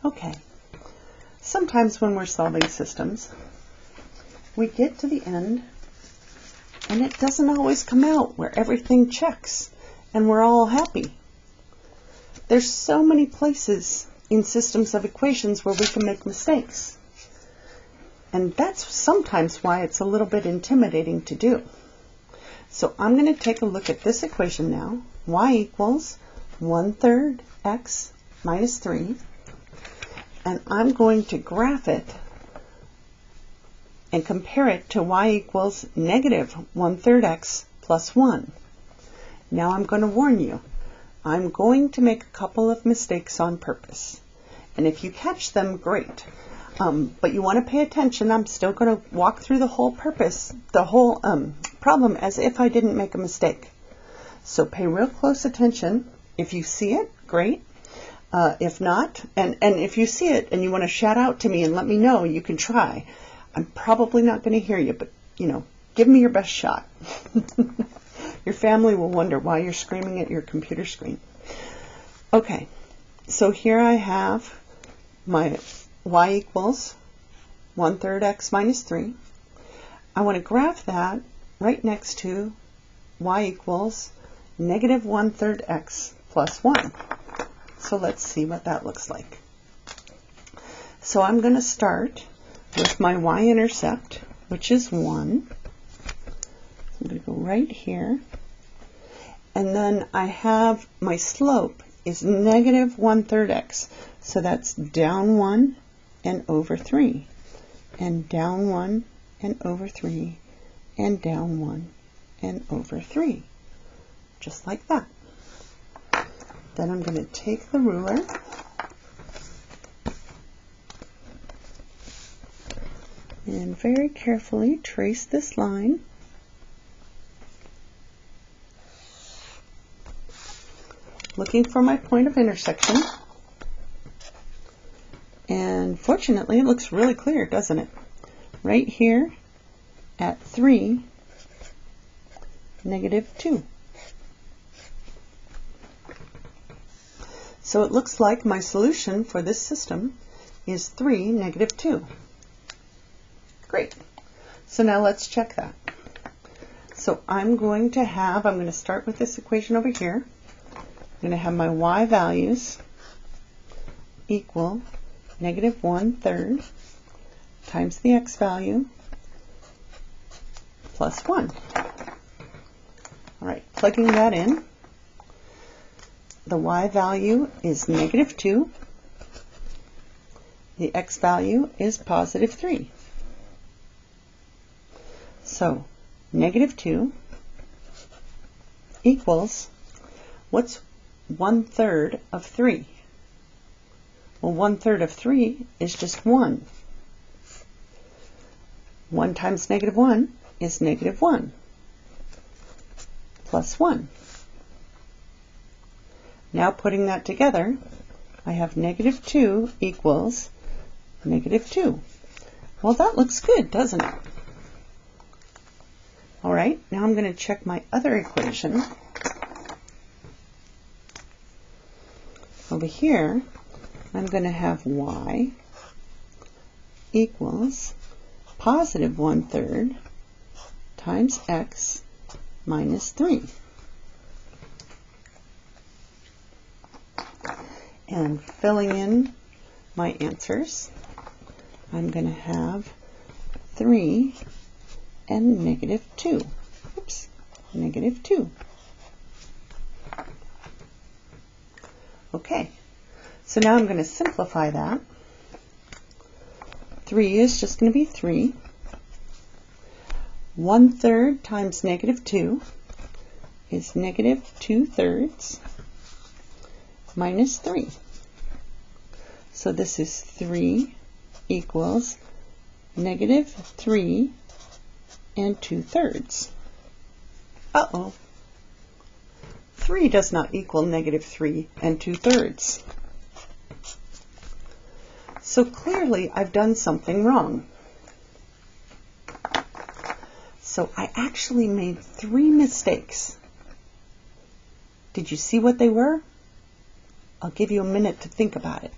Okay, sometimes when we're solving systems, we get to the end and it doesn't always come out where everything checks and we're all happy. There's so many places in systems of equations where we can make mistakes. And that's sometimes why it's a little bit intimidating to do. So I'm going to take a look at this equation now. Y equals 1/3 x minus 3. And I'm going to graph it and compare it to y equals negative 1/3 x plus 1. Now I'm going to warn you. I'm going to make a couple of mistakes on purpose. And if you catch them, great. But you want to pay attention. I'm still going to walk through the whole problem as if I didn't make a mistake. So pay real close attention. If you see it, great. If not, and if you see it and you want to shout out to me and let me know, you can try. I'm probably not going to hear you, but, give me your best shot. Your family will wonder why you're screaming at your computer screen. Okay, so here I have my y equals 1/3 x minus 3. I want to graph that right next to y equals negative 1/3 x plus 1. So let's see what that looks like. So I'm going to start with my y-intercept, which is 1. I'm going to go right here. And then I have my slope is negative 1/3 x. So that's down 1 and over 3. And down 1 and over 3. And down 1 and over 3. Just like that. Then I'm going to take the ruler and very carefully trace this line. Looking for my point of intersection. And fortunately, it looks really clear, doesn't it? Right here at 3, negative 2. So it looks like my solution for this system is 3, negative 2. Great. So now let's check that. So I'm going to start with this equation over here. I'm going to have my y values equal negative 1/3 times the x value plus 1. All right, plugging that in. The y value is negative 2. The x value is positive 3. So negative 2 equals, what's 1/3 of 3? Well, 1/3 of 3 is just 1. 1 times negative 1 is negative 1 plus 1. Now putting that together, I have negative 2 equals negative 2. Well, that looks good, doesn't it? All right, now I'm going to check my other equation. Over here, I'm going to have y equals positive 1/3 times x minus 3. And filling in my answers, I'm going to have 3 and negative 2. Oops, negative 2. Okay, so now I'm going to simplify that. 3 is just going to be 3. 1/3 times negative 2 is negative 2/3 minus 3. So this is 3 equals negative 3 and 2/3. Uh-oh. 3 does not equal negative 3 and 2/3. So clearly I've done something wrong. So I actually made 3 mistakes. Did you see what they were? I'll give you a minute to think about it.